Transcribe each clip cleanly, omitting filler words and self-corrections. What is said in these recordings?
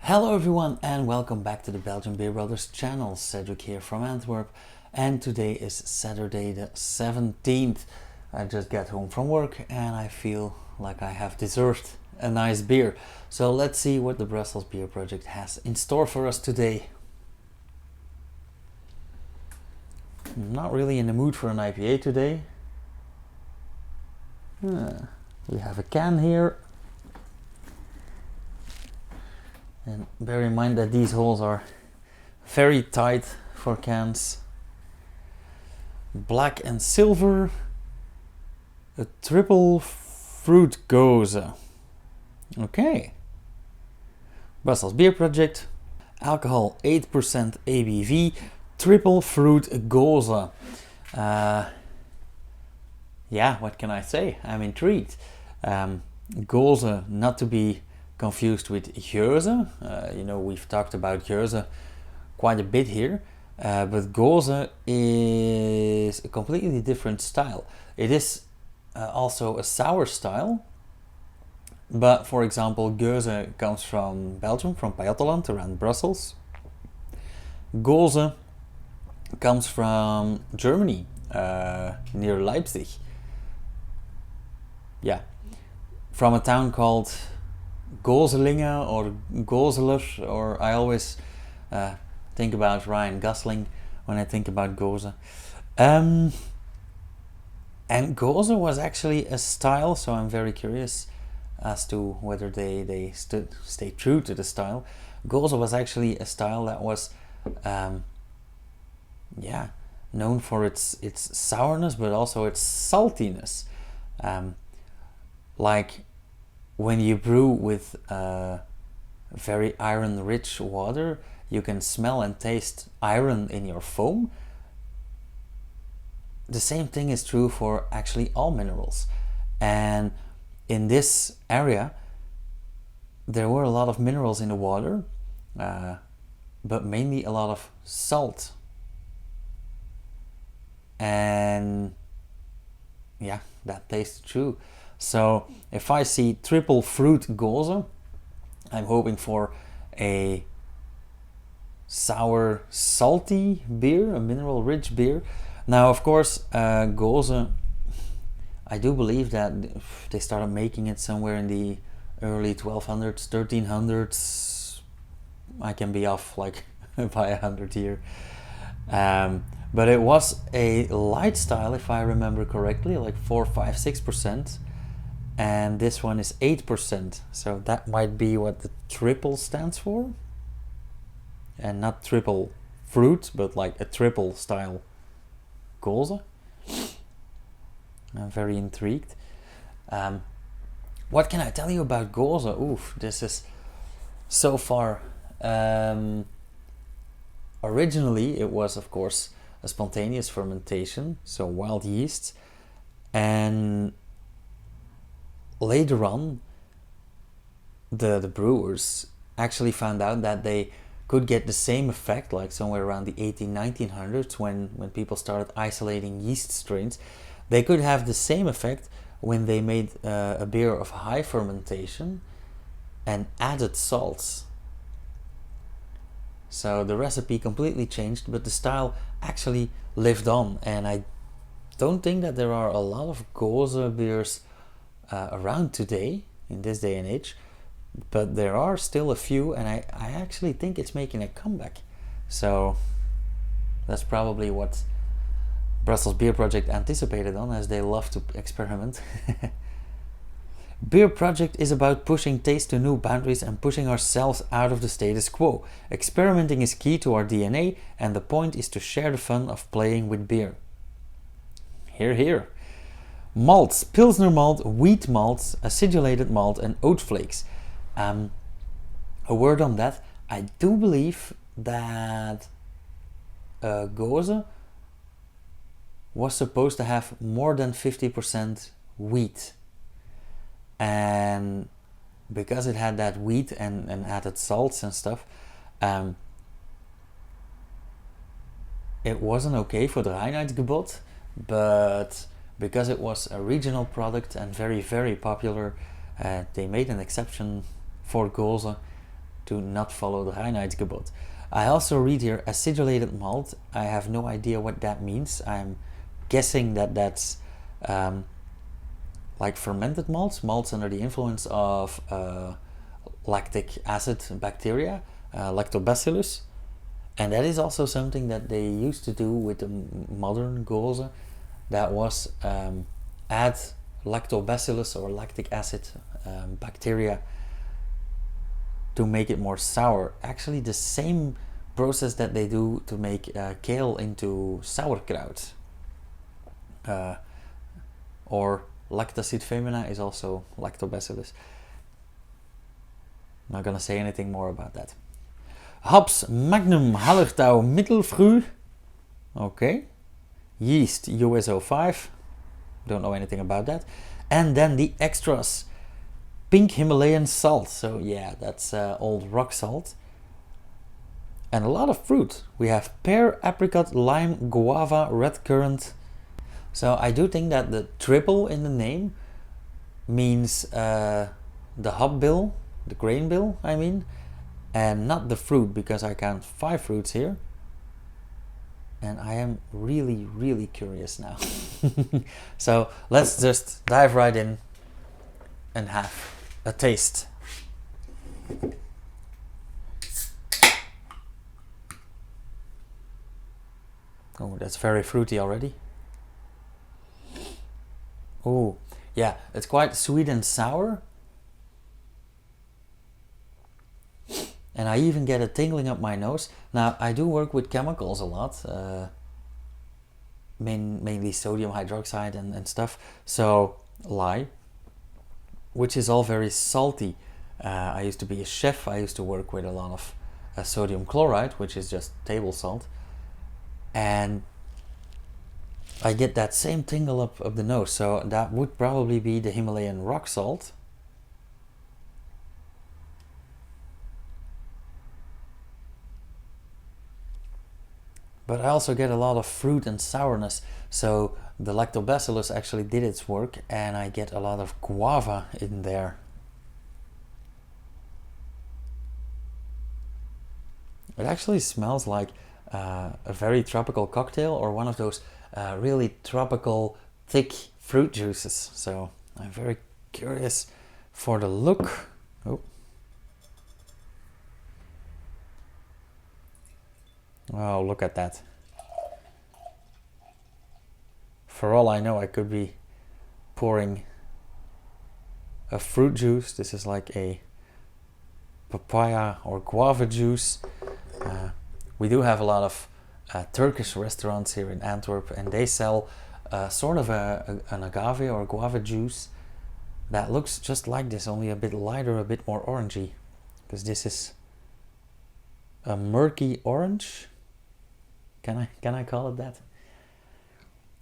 Hello everyone and welcome back to the Belgian Beer Brothers channel. Cedric here from Antwerp, and today is Saturday the 17th. I just got home from work and I feel like I have deserved a nice beer. So let's see what the Brussels Beer Project has in store for us today. I'm not really in the mood for an IPA today. We have a can here. And bear in mind that these holes are very tight for cans. Black and silver. A triple fruit Gose. Okay. Brussels Beer Project. Alcohol 8% ABV. Triple fruit Gose. Yeah, what can I say? I'm intrigued. Gose, not to be confused with Gose. We've talked about Gose quite a bit here, but Gose is a completely different style. It is also a sour style, but for example, Gose comes from Belgium, from Pajottenland around Brussels. Gose comes from Germany, near Leipzig. Yeah, from a town called Goselinge or Goseler, or I always think about Ryan Gosling when I think about Gose. And Gose was actually a style, so I'm very curious as to whether they stay true to the style. Gose was actually a style that was known for its sourness, but also its saltiness. Like when you brew with very iron-rich water, you can smell and taste iron in your foam. The same thing is true for actually all minerals. And in this area, there were a lot of minerals in the water, but mainly a lot of salt. And yeah, that tasted true. So if I see triple fruit Gose, I'm hoping for a sour, salty beer, a mineral-rich beer. Now, of course, Gose, I do believe that they started making it somewhere in the early 1200s, 1300s. I can be off like by 100 here. But it was a light style, if I remember correctly, like 4, 5, 6%. And this one is 8%, so that might be what the triple stands for, and not triple fruit, but like a triple style Gose. I'm very intrigued. What can I tell you about Gose? Oof, this is so far. Originally, it was of course a spontaneous fermentation, so wild yeasts, and later on, the brewers actually found out that they could get the same effect, like somewhere around the 1900s when people started isolating yeast strains. They could have the same effect when they made a beer of high fermentation and added salts. So the recipe completely changed, but the style actually lived on, and I don't think that there are a lot of Gose beers around today, in this day and age, but there are still a few, and I actually think it's making a comeback. So that's probably what Brussels Beer Project anticipated on, as they love to experiment. Beer Project is about pushing taste to new boundaries and pushing ourselves out of the status quo. Experimenting is key to our DNA, and the point is to share the fun of playing with beer. Hear, hear. Malts, Pilsner malt, wheat malts, acidulated malt, and oat flakes. A word on that. I do believe that Gose was supposed to have more than 50% wheat. And because it had that wheat and added salts and stuff, it wasn't okay for the Reinheitsgebot, but because it was a regional product and very, very popular, they made an exception for Gose to not follow the Reinheitsgebot. I also read here acidulated malt. I have no idea what that means. I'm guessing that that's like fermented malts under the influence of lactic acid bacteria, lactobacillus. And that is also something that they used to do with the modern Gose. That was add lactobacillus or lactic acid bacteria to make it more sour. Actually the same process that they do to make kale into sauerkraut. Or lactacid femina is also lactobacillus. I'm not gonna say anything more about that. Hops Magnum Hallertau Mittelfrüh. Okay. Yeast USO5. Don't know anything about that. And then the extras. Pink Himalayan salt. So yeah, that's old rock salt. And a lot of fruit. We have pear, apricot, lime, guava, red currant. So I do think that the triple in the name means the hop bill, the grain bill, I mean, and not the fruit, because I count 5 fruits here. And I am really, really curious now. So let's just dive right in and have a taste. Oh, that's very fruity already. Oh, yeah, it's quite sweet and sour. And I even get a tingling up my nose. Now, I do work with chemicals a lot. Mainly sodium hydroxide and stuff. So, lye, which is all very salty. I used to be a chef. I used to work with a lot of sodium chloride, which is just table salt. And I get that same tingle up the nose. So that would probably be the Himalayan rock salt. But I also get a lot of fruit and sourness. So the lactobacillus actually did its work, and I get a lot of guava in there. It actually smells like a very tropical cocktail, or one of those really tropical thick fruit juices. So I'm very curious for the look. Oh, look at that. For all I know, I could be pouring a fruit juice. This is like a papaya or guava juice. We do have a lot of Turkish restaurants here in Antwerp, and they sell sort of an agave or guava juice that looks just like this, only a bit lighter, a bit more orangey, because this is a murky orange. Can I call it that?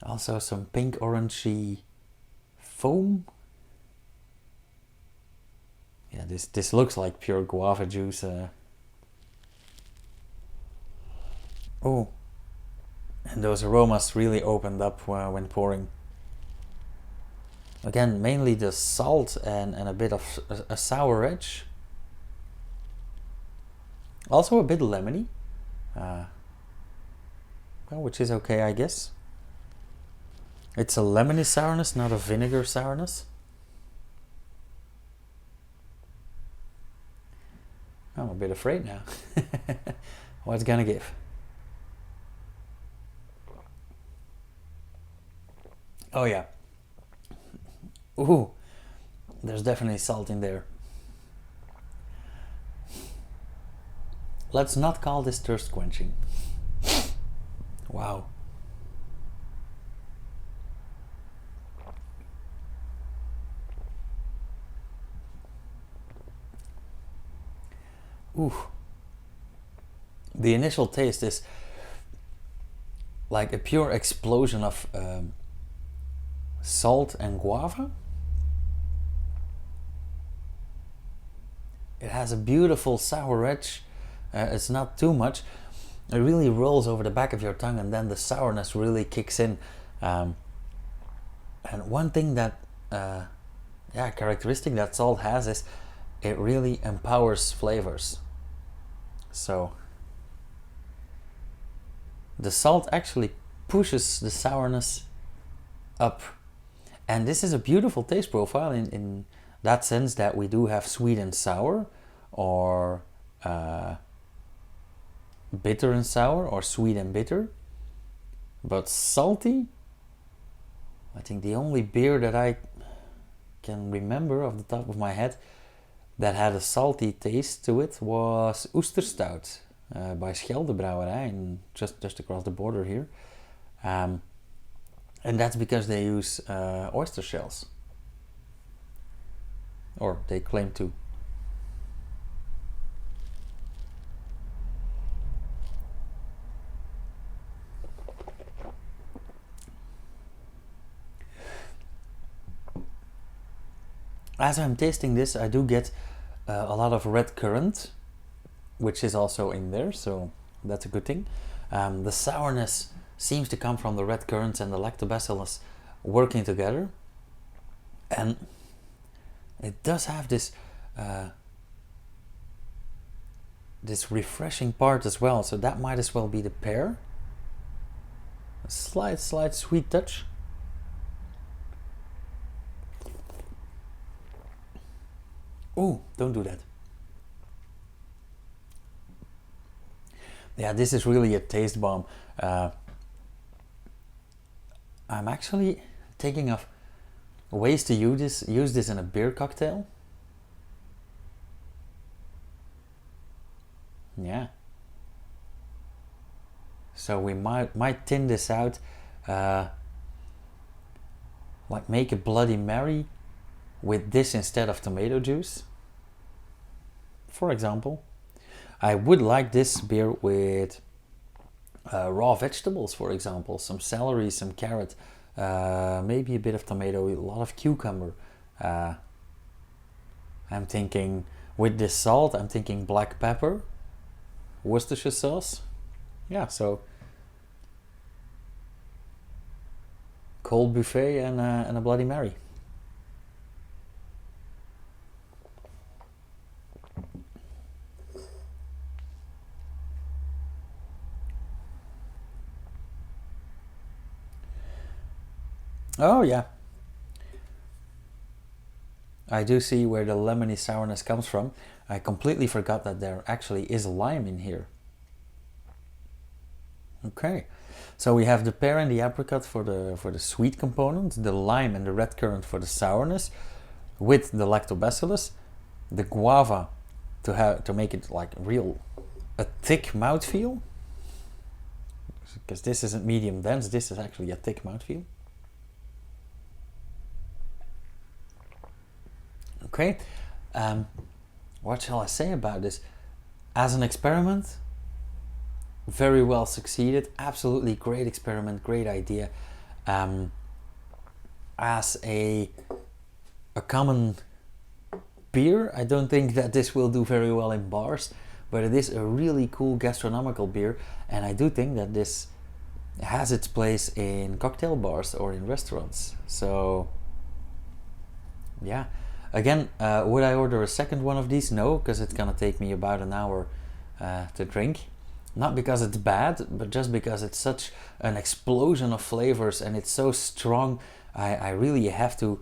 Also some pink orangey foam. Yeah, this looks like pure guava juice. Oh, and those aromas really opened up when pouring. Again, mainly the salt and a bit of a sour edge. Also a bit lemony, which is okay, I guess. It's a lemony sourness, not a vinegar sourness. I'm a bit afraid now. What's gonna give? Oh yeah. Ooh, there's definitely salt in there. Let's not call this thirst quenching. Wow. Ooh. The initial taste is like a pure explosion of salt and guava. It has a beautiful sour edge. It's not too much. It really rolls over the back of your tongue, and then the sourness really kicks in. And one thing that, characteristic that salt has is it really empowers flavors. So the salt actually pushes the sourness up. And this is a beautiful taste profile in that sense that we do have sweet and sour, or bitter and sour, or sweet and bitter. But salty, I think the only beer that I can remember off the top of my head that had a salty taste to it was Oesterstout by Scheldebrouwerij, just across the border here. And that's because they use oyster shells. Or they claim to. As I'm tasting this, I do get a lot of red currant, which is also in there, so that's a good thing. The sourness seems to come from the red currants and the lactobacillus working together, and it does have this this refreshing part as well, so that might as well be the pear. A slight sweet touch. Oh, don't do that. Yeah, this is really a taste bomb. I'm actually thinking of ways to use this in a beer cocktail. Yeah. So we might thin this out, like make a Bloody Mary with this instead of tomato juice, for example. I would like this beer with raw vegetables, for example, some celery, some carrot, maybe a bit of tomato, a lot of cucumber. I'm thinking with this salt, I'm thinking black pepper, Worcestershire sauce. Yeah, so cold buffet and a Bloody Mary. Oh yeah, I do see where the lemony sourness comes from. I completely forgot that there actually is lime in here. Okay, so we have the pear and the apricot for the sweet component, the lime and the red currant for the sourness, with the lactobacillus, the guava to make it like a thick mouthfeel, because this isn't medium dense, this is actually a thick mouthfeel. Okay, what shall I say about this? As an experiment, very well succeeded, absolutely great experiment, great idea. As a common beer, I don't think that this will do very well in bars, but it is a really cool gastronomical beer, and I do think that this has its place in cocktail bars or in restaurants. So yeah, again, would I order a second one of these? No, because it's gonna take me about an hour to drink. Not because it's bad, but just because it's such an explosion of flavors and it's so strong. I really have to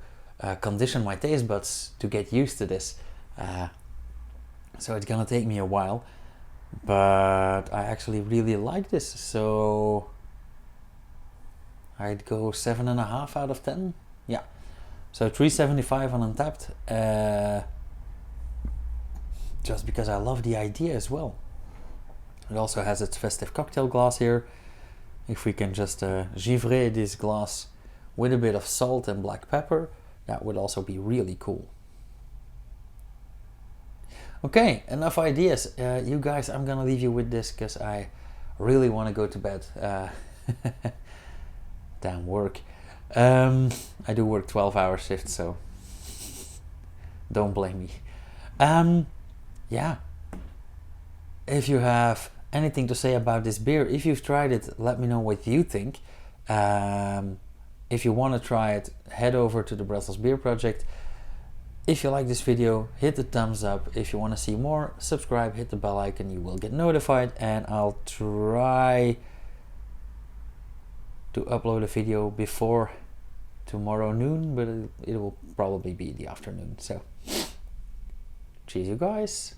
condition my taste buds to get used to this. So it's gonna take me a while, but I actually really like this. So I'd go 7.5 out of 10. Yeah. So 3.75 on Untappd. Just because I love the idea as well. It also has its festive cocktail glass here. If we can just givrer this glass with a bit of salt and black pepper, that would also be really cool. Okay, enough ideas. You guys, I'm gonna leave you with this because I really want to go to bed. Damn work. I do work 12-hour shifts, so don't blame me. Yeah. If you have anything to say about this beer, if you've tried it, let me know what you think. If you want to try it, head over to the Brussels Beer Project. If you like this video, hit the thumbs up. If you want to see more, subscribe, hit the bell icon, you will get notified, and I'll try to upload a video before tomorrow noon, but it will probably be the afternoon. So cheers you guys.